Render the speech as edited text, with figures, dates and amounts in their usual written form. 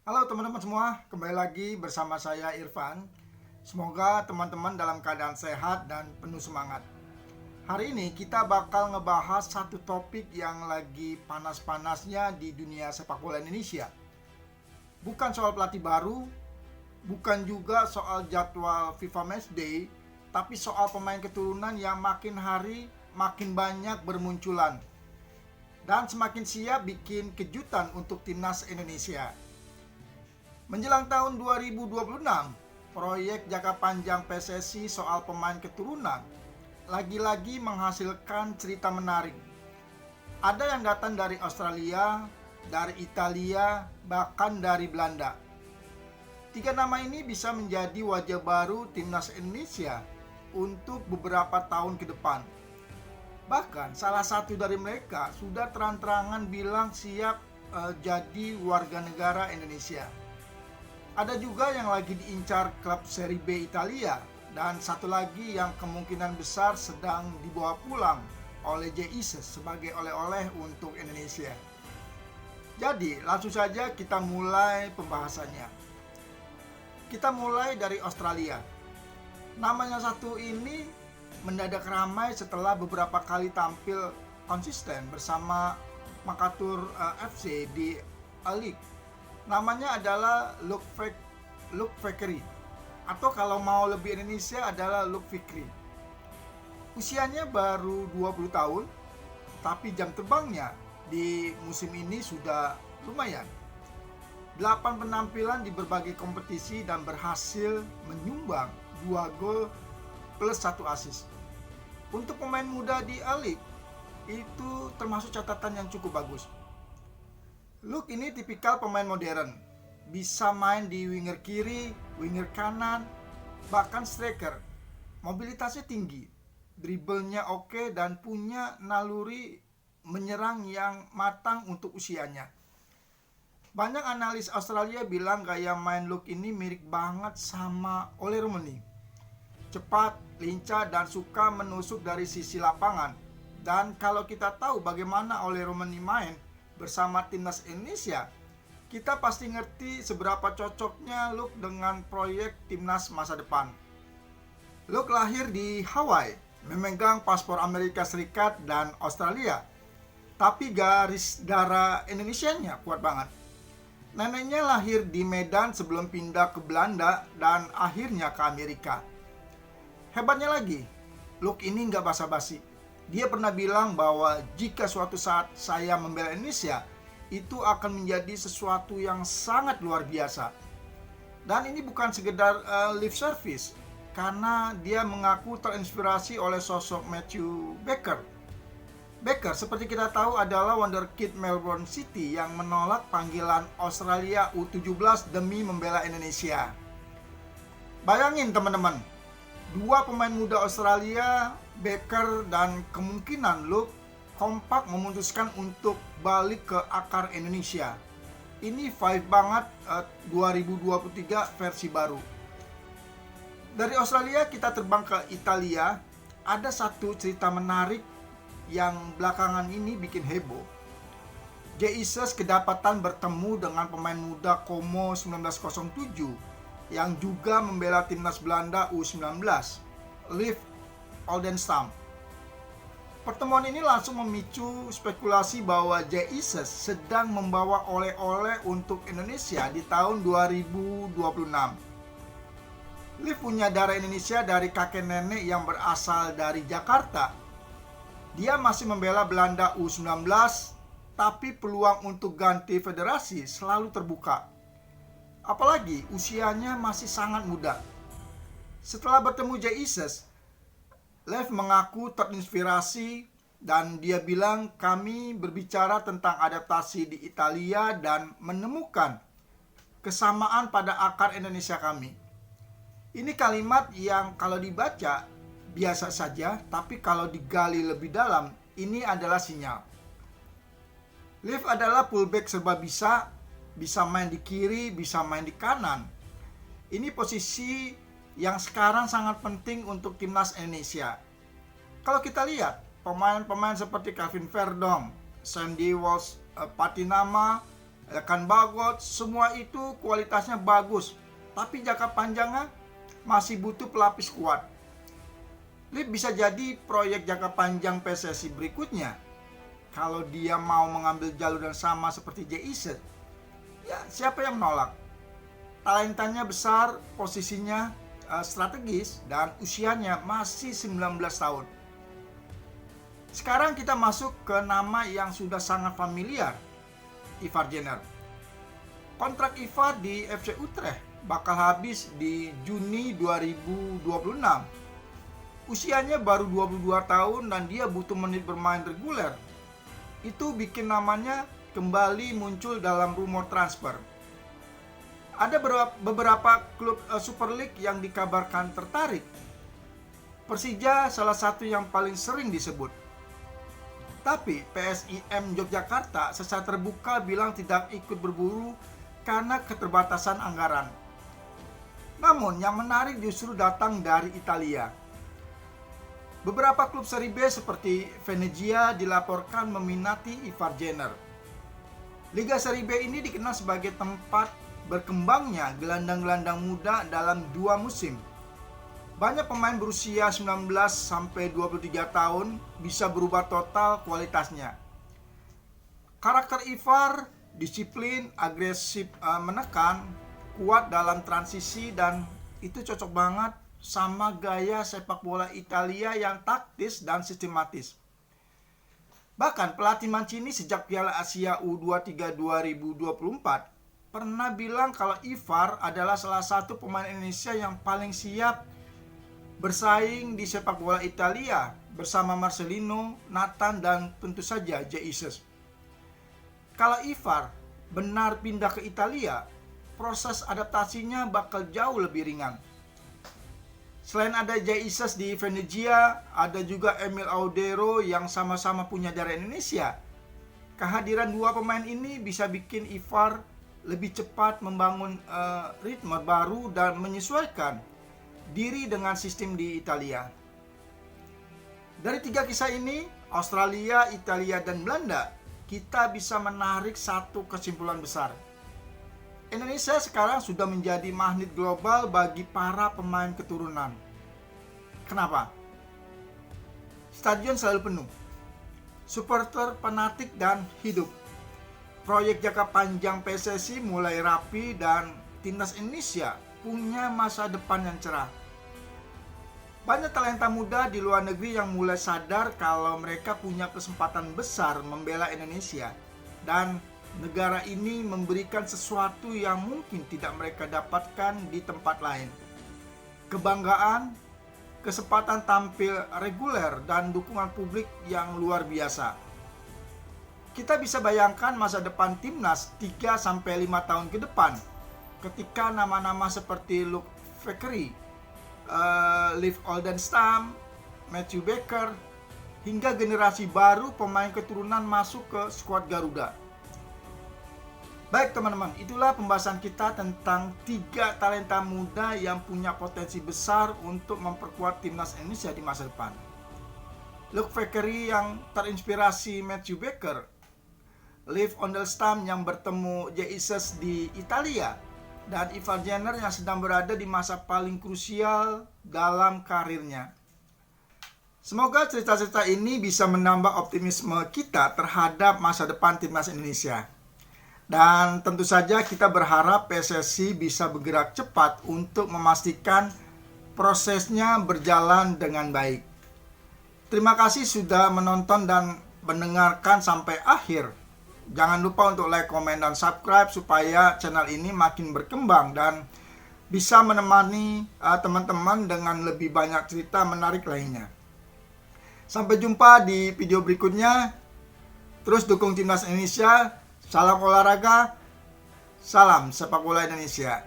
Halo teman-teman semua, kembali lagi bersama saya Irfan. Semoga teman-teman dalam keadaan sehat dan penuh semangat. Hari ini kita bakal ngebahas satu topik yang lagi panas-panasnya di dunia sepak bola Indonesia. Bukan soal pelatih baru, bukan juga soal jadwal FIFA Matchday, tapi soal pemain keturunan yang makin hari makin banyak bermunculan dan semakin siap bikin kejutan untuk timnas Indonesia. Menjelang tahun 2026, proyek jangka panjang PSSI soal pemain keturunan lagi-lagi menghasilkan cerita menarik. Ada yang datang dari Australia, dari Italia, bahkan dari Belanda. Tiga nama ini bisa menjadi wajah baru timnas Indonesia untuk beberapa tahun ke depan. Bahkan salah satu dari mereka sudah terang-terangan bilang siap jadi warga negara Indonesia. Ada juga yang lagi diincar klub Serie B Italia, dan satu lagi yang kemungkinan besar sedang dibawa pulang oleh JIS sebagai oleh-oleh untuk Indonesia. Jadi langsung saja kita mulai pembahasannya. Kita mulai dari Australia. Namanya satu ini mendadak ramai setelah beberapa kali tampil konsisten bersama Makatur FC di A-League. Namanya adalah Luke Fikri, atau kalau mau lebih Indonesia adalah Luke Fikri. Usianya baru 20 tahun, tapi jam terbangnya di musim ini sudah lumayan. 8 penampilan di berbagai kompetisi dan berhasil menyumbang 2 gol plus 1 assist. Untuk pemain muda di A-League, itu termasuk catatan yang cukup bagus. Luke ini tipikal pemain modern, bisa main di winger kiri, winger kanan, bahkan striker. Mobilitasnya tinggi, dribblenya oke, dan punya naluri menyerang yang matang untuk usianya. Banyak analis Australia bilang gaya main Luke ini mirip banget sama Ole Romani. Cepat, lincah, dan suka menusuk dari sisi lapangan. Dan kalau kita tahu bagaimana Ole Romani main bersama timnas Indonesia, kita pasti ngerti seberapa cocoknya Luke dengan proyek timnas masa depan. Luke lahir di Hawaii, memegang paspor Amerika Serikat dan Australia, tapi garis darah Indonesianya kuat banget. Neneknya lahir di Medan sebelum pindah ke Belanda dan akhirnya ke Amerika. Hebatnya lagi, Luke ini nggak basa-basi. Dia pernah bilang bahwa jika suatu saat saya membela Indonesia, itu akan menjadi sesuatu yang sangat luar biasa. Dan ini bukan sekedar lip service, karena dia mengaku terinspirasi oleh sosok Matthew Baker. Baker, seperti kita tahu, adalah wonderkid Melbourne City yang menolak panggilan Australia U17 demi membela Indonesia. Bayangin teman-teman, dua pemain muda Australia, Baker dan kemungkinan Luke, kompak memutuskan untuk balik ke akar Indonesia. Ini vibe banget 2023 versi baru. Dari Australia kita terbang ke Italia. Ada satu cerita menarik yang belakangan ini bikin heboh. Jesus kedapatan bertemu dengan pemain muda Como 1907 yang juga membela timnas Belanda U19, Liv Oldenstam. Pertemuan ini langsung memicu spekulasi bahwa Jesus sedang membawa oleh-oleh untuk Indonesia di tahun 2026. Liv punya darah Indonesia dari kakek nenek yang berasal dari Jakarta. Dia masih membela Belanda U19, tapi peluang untuk ganti federasi selalu terbuka. Apalagi usianya masih sangat muda. Setelah bertemu Jesus, Lev mengaku terinspirasi dan dia bilang kami berbicara tentang adaptasi di Italia dan menemukan kesamaan pada akar Indonesia kami. Ini kalimat yang kalau dibaca biasa saja, tapi kalau digali lebih dalam, ini adalah sinyal. Liv adalah fullback serba bisa main di kiri, bisa main di kanan. Ini posisi yang sekarang sangat penting untuk timnas Indonesia. Kalau kita lihat pemain-pemain seperti Kevin Verdonk, Sandy Walsh, Patinama, Elkan Bagot, semua itu kualitasnya bagus, tapi jangka panjangnya masih butuh pelapis kuat. Lip bisa jadi proyek jangka panjang PSSI berikutnya. Kalau dia mau mengambil jalur yang sama seperti JIZ, ya siapa yang menolak? Talentanya besar, posisinya strategis, dan usianya masih 19 tahun. Sekarang kita masuk ke nama yang sudah sangat familiar, Ivar Jenner. Kontrak Ivar di FC Utrecht bakal habis di Juni 2026. Usianya baru 22 tahun dan dia butuh menit bermain reguler. Itu bikin namanya kembali muncul dalam rumor transfer. Ada beberapa klub Super League yang dikabarkan tertarik. Persija salah satu yang paling sering disebut. Tapi PSIM Yogyakarta secara terbuka bilang tidak ikut berburu karena keterbatasan anggaran. Namun yang menarik justru datang dari Italia. Beberapa klub seri B seperti Venezia dilaporkan meminati Ivar Jenner. Liga seri B ini dikenal sebagai tempat berkembangnya gelandang-gelandang muda dalam 2 musim. Banyak pemain berusia 19 sampai 23 tahun bisa berubah total kualitasnya. Karakter Ivar disiplin, agresif, menekan, kuat dalam transisi, dan itu cocok banget sama gaya sepak bola Italia yang taktis dan sistematis. Bahkan pelatih Mancini sejak Piala Asia U23 2024 pernah bilang kalau Ivar adalah salah satu pemain Indonesia yang paling siap bersaing di sepak bola Italia bersama Marcelino, Nathan, dan tentu saja Jesus. Kalau Ivar benar pindah ke Italia, proses adaptasinya bakal jauh lebih ringan. Selain ada Jesus di Venezia, ada juga Emil Audero yang sama-sama punya darah Indonesia. Kehadiran 2 pemain ini bisa bikin Ivar lebih cepat membangun ritme baru dan menyesuaikan diri dengan sistem di Italia. Dari 3 kisah ini, Australia, Italia, dan Belanda, kita bisa menarik satu kesimpulan besar. Indonesia sekarang sudah menjadi magnet global bagi para pemain keturunan. Kenapa? Stadion selalu penuh, supporter fanatik dan hidup. Proyek jangka panjang PSSI mulai rapi dan timnas Indonesia punya masa depan yang cerah. Banyak talenta muda di luar negeri yang mulai sadar kalau mereka punya kesempatan besar membela Indonesia, dan negara ini memberikan sesuatu yang mungkin tidak mereka dapatkan di tempat lain. Kebanggaan, kesempatan tampil reguler, dan dukungan publik yang luar biasa. Kita bisa bayangkan masa depan timnas 3-5 tahun ke depan ketika nama-nama seperti Luke Fekkery, Leif Oldenstam, Matthew Baker, hingga generasi baru pemain keturunan masuk ke skuad Garuda. Baik teman-teman, itulah pembahasan kita tentang 3 talenta muda yang punya potensi besar untuk memperkuat timnas Indonesia di masa depan. Luke Fekkery yang terinspirasi Matthew Baker, Leif Oldenstam yang bertemu Jesus di Italia, dan Ivar Jenner yang sedang berada di masa paling krusial dalam karirnya. Semoga cerita-cerita ini bisa menambah optimisme kita terhadap masa depan timnas Indonesia. Dan tentu saja kita berharap PSSI bisa bergerak cepat untuk memastikan prosesnya berjalan dengan baik. Terima kasih sudah menonton dan mendengarkan sampai akhir. Jangan lupa untuk like, komen, dan subscribe supaya channel ini makin berkembang dan bisa menemani teman-teman dengan lebih banyak cerita menarik lainnya. Sampai jumpa di video berikutnya. Terus dukung timnas Indonesia. Salam olahraga. Salam sepak bola Indonesia.